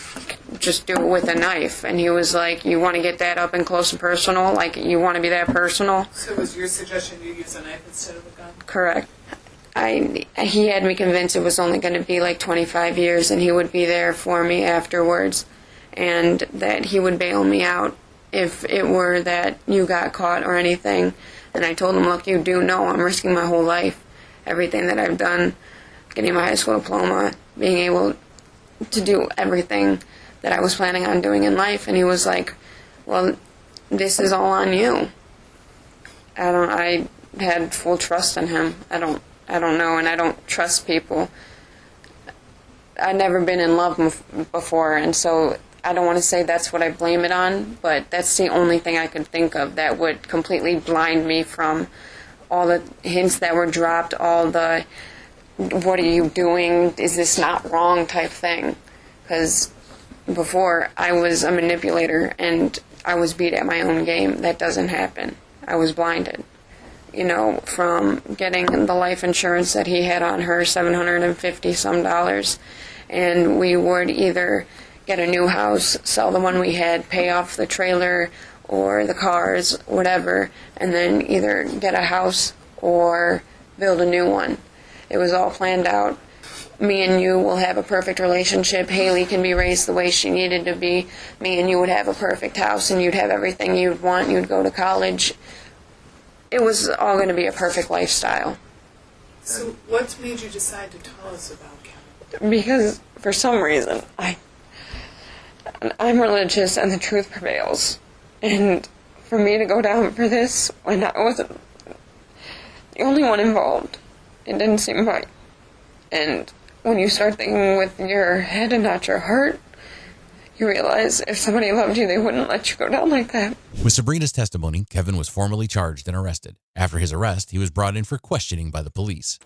just do it with a knife. And he was like, you want to get that up and close and personal? Like, you want to be that personal? So was your suggestion you use a knife instead of a gun? Correct. He had me convinced it was only going to be like 25 years and he would be there for me afterwards and that he would bail me out if it were that you got caught or anything. And I told him, look, you do know I'm risking my whole life, everything that I've done, getting my high school diploma, being able to do everything that I was planning on doing in life. And he was like, well, this is all on you. had full trust in him. I don't know, and I don't trust people. I've never been in love before, and so I don't want to say that's what I blame it on, but that's the only thing I could think of that would completely blind me from all the hints that were dropped, all the what are you doing, is this not wrong type thing. Because before, I was a manipulator and I was beat at my own game. That doesn't happen. I was blinded. You know, from getting the life insurance that he had on her, $750 some, and we would either get a new house, sell the one we had, pay off the trailer or the cars, whatever, and then either get a house or build a new one. It was all planned out. Me and you will have a perfect relationship. Haley can be raised the way she needed to be. Me and you would have a perfect house, and you'd have everything you'd want. You'd go to college. It was all going to be a perfect lifestyle. So what made you decide to tell us about Kevin? Because for some reason, I'm religious and the truth prevails. And for me to go down for this when I wasn't the only one involved, it didn't seem right. And when you start thinking with your head and not your heart, you realize if somebody loved you, they wouldn't let you go down like that. With Sabrina's testimony, Kevin was formally charged and arrested. After his arrest, he was brought in for questioning by the police.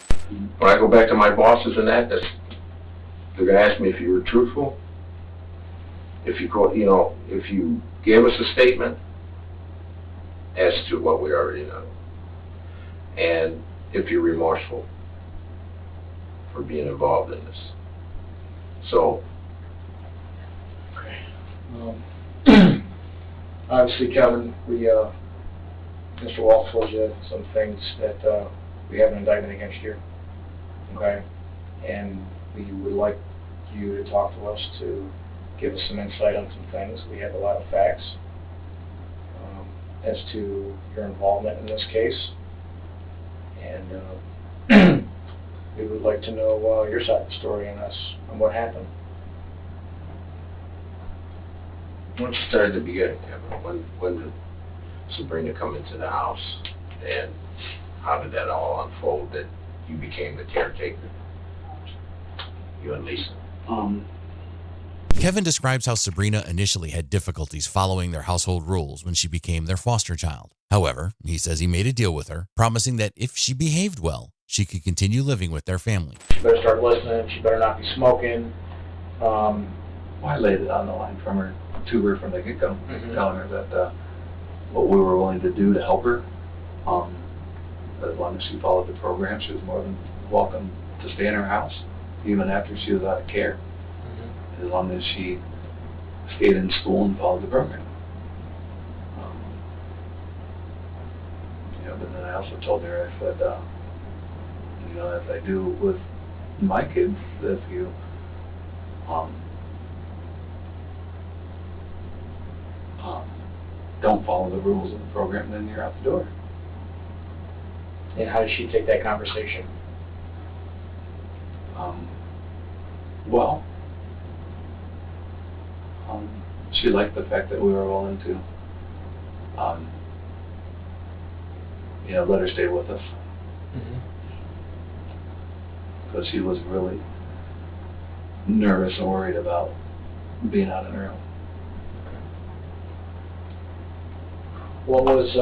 When I go back to my bosses and they're going to ask me if you were truthful, if you gave us a statement as to what we already know, and if you're remorseful for being involved in this. So, Obviously, Kevin, Mr. Waltz told you some things that we have an indictment against you, okay? And we would like you to talk to us to give us some insight on some things. We have a lot of facts as to your involvement in this case. And we would like to know your side of the story on this, on what happened. let's start at the beginning, Kevin. When did Sabrina come into the house, and how did that all unfold that you became the caretaker? You and Lisa. Kevin describes how Sabrina initially had difficulties following their household rules when she became their foster child. However, he says he made a deal with her, promising that if she behaved well, she could continue living with their family. She better start listening. She better not be smoking. I laid it on the line to her from the get-go, telling her that what we were willing to do to help her, as long as she followed the program, she was more than welcome to stay in her house, even after she was out of care, as long as she stayed in school and followed the program. But then I also told her, I said, as I do with my kids, that if you don't follow the rules of the program, then you're out the door. And how did she take that conversation? She liked the fact that we were willing to, let her stay with us. Because she was really nervous and worried about being out on her own. What was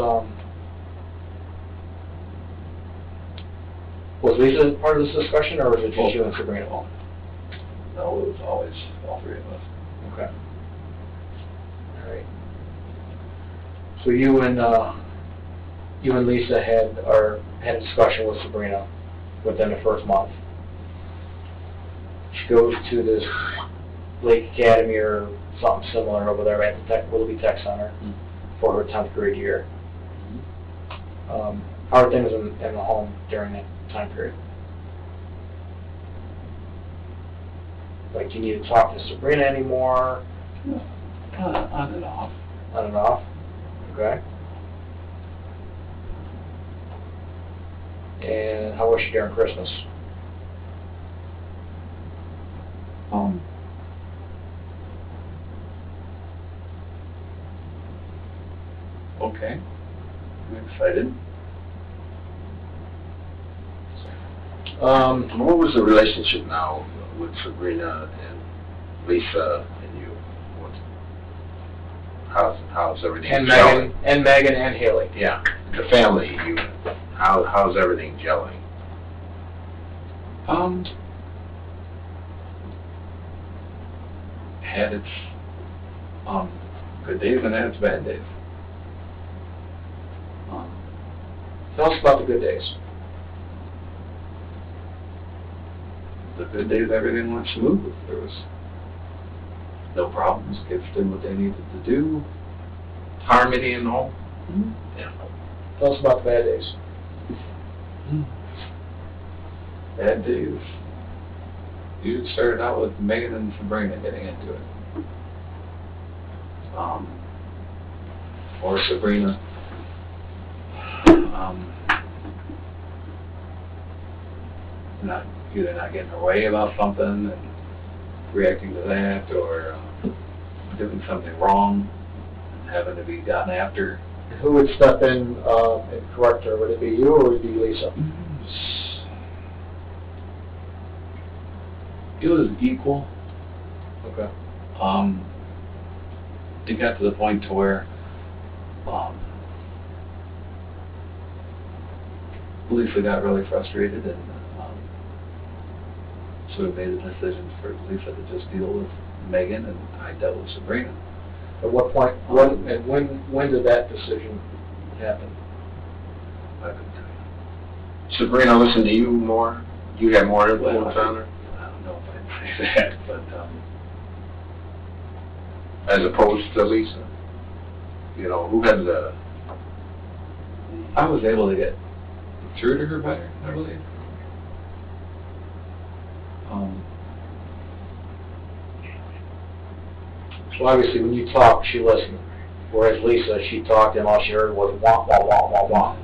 Lisa part of this discussion, or was it just you and Sabrina? No, it was always all three of us. Okay. All right. So you and Lisa had a discussion with Sabrina within the first month. She goes to this Lake Academy or something similar over there at the Willoughby Tech Center for her 10th grade year. How are things in the home during that time period? Like, do you need to talk to Sabrina anymore? On and off. On and off? Okay. And how was she during Christmas? Okay. I'm excited. What was the relationship now with Sabrina and Lisa and you? How's everything? And gelling? Megan and Haley. Yeah, the family unit. How's everything gelling? Had its good days and had its bad days. Tell us about the good days. The good days, everything went smooth. There was no problems. Kids did what they needed to do. Harmony and all? Yeah. Tell us about the bad days. Bad days. You started out with Megan and Sabrina getting into it. Or Sabrina. Either not getting her way about something and reacting to that, or doing something wrong and having to be gotten after. Who would step in and correct her? Would it be you or would it be Lisa? It was equal. Okay. It got to the point to where Lisa got really frustrated, and so we made the decision for Lisa to just deal with Megan, and I dealt with Sabrina. At what point? When did that decision happen? I couldn't tell you. Sabrina listened to you more? You had more influence on her? I don't know if I'd say that, but As opposed to Lisa? You know, who had the... I was able to get through to her better, I believe. So obviously when you talked, she listened. Whereas Lisa, she talked and all she heard was wah, wah, wah, wah, wah.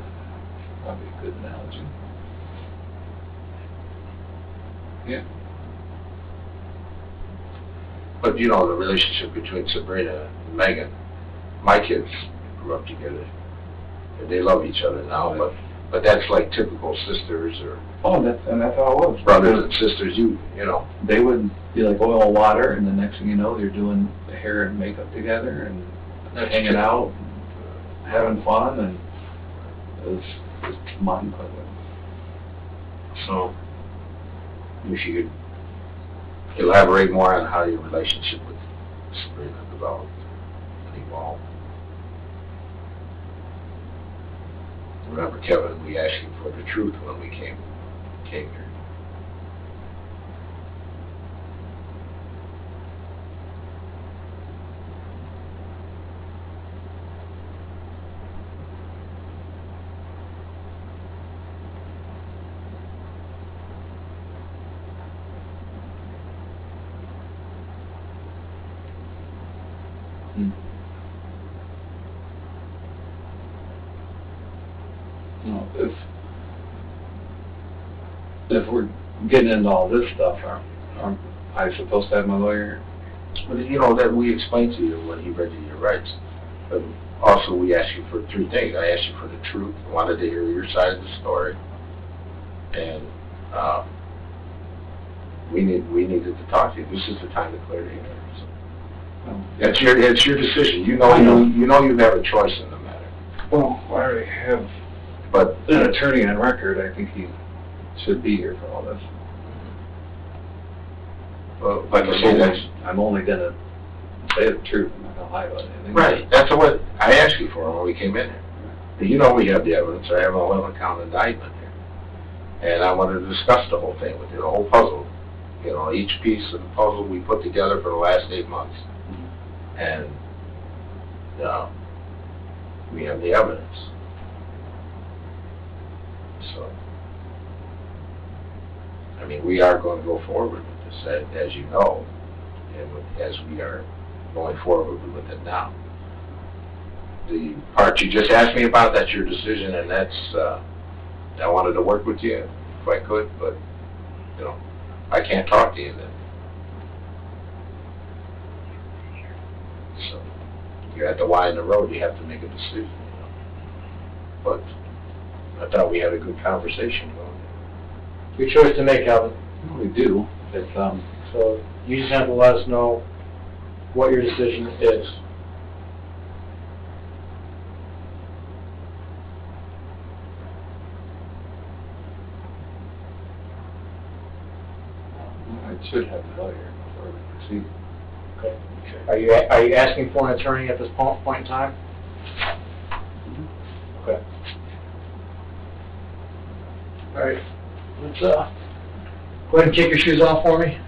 Probably a good analogy. Yeah. But you know, the relationship between Sabrina and Megan, my kids grew up together. And they love each other now, but that's like typical sisters or That's how it was. brothers and sisters, you know. They would be like oil and water, and the next thing you know, they're doing the hair and makeup together, and hanging out, and having fun, and it was just mind-blowing. So, if you could elaborate more on how your relationship with Sabrina developed and evolved. Remember, Kevin, we asked you for the truth when we came here. You know, if we're getting into all this stuff, am I supposed to have my lawyer? But you know, that we explained to you when he read you your rights. But also, we asked you for three things. I asked you for the truth. I wanted to hear your side of the story. And we needed to talk to you. This is the time to clear the air. So. It's your decision. You know you have a choice in the matter. Well, I already have But an attorney on record. I think he should be here for all this. like I say, I'm only gonna say the truth. I'm not gonna lie about anything. right. That's what I asked you for when we came in here. You know we have the evidence. I have an 11-count indictment here. And I wanted to discuss the whole thing with you, the whole puzzle. You know, each piece of the puzzle we put together for the last 8 months. And we have the evidence. So, I mean, we are going to go forward with this, as you know, and as we are going forward with it now. The part you just asked me about, that's your decision, and that's, I wanted to work with you if I could, but, you know, I can't talk to you then. So, you're at the Y in the road, you have to make a decision, you know. But I thought we had a good conversation going. Your choice to make, Calvin. We do. It's, So you just have to let us know what your decision is. I should have the lawyer before we proceed. Okay. Are you asking for an attorney at this point in time? Okay. All right. Let's go ahead and kick your shoes off for me.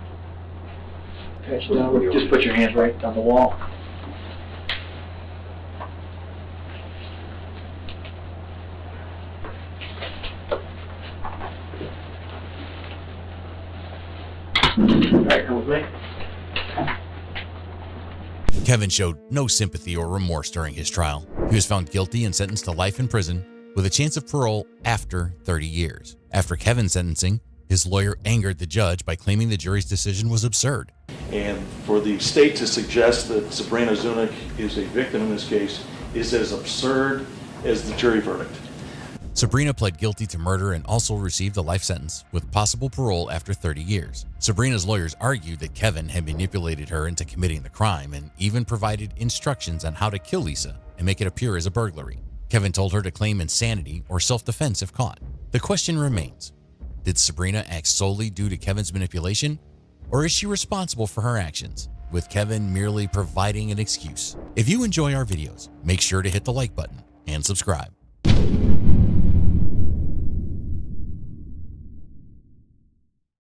Patch you down. Just put your hands right on the wall. All right, come with me. Kevin showed no sympathy or remorse during his trial. He was found guilty and sentenced to life in prison with a chance of parole after 30 years. After Kevin's sentencing, his lawyer angered the judge by claiming the jury's decision was absurd. And for the state to suggest that Sabrina Zunick is a victim in this case is as absurd as the jury verdict. Sabrina pled guilty to murder and also received a life sentence with possible parole after 30 years. Sabrina's lawyers argued that Kevin had manipulated her into committing the crime and even provided instructions on how to kill Lisa and make it appear as a burglary. Kevin told her to claim insanity or self-defense if caught. The question remains, did Sabrina act solely due to Kevin's manipulation, or is she responsible for her actions, with Kevin merely providing an excuse? If you enjoy our videos, make sure to hit the like button and subscribe.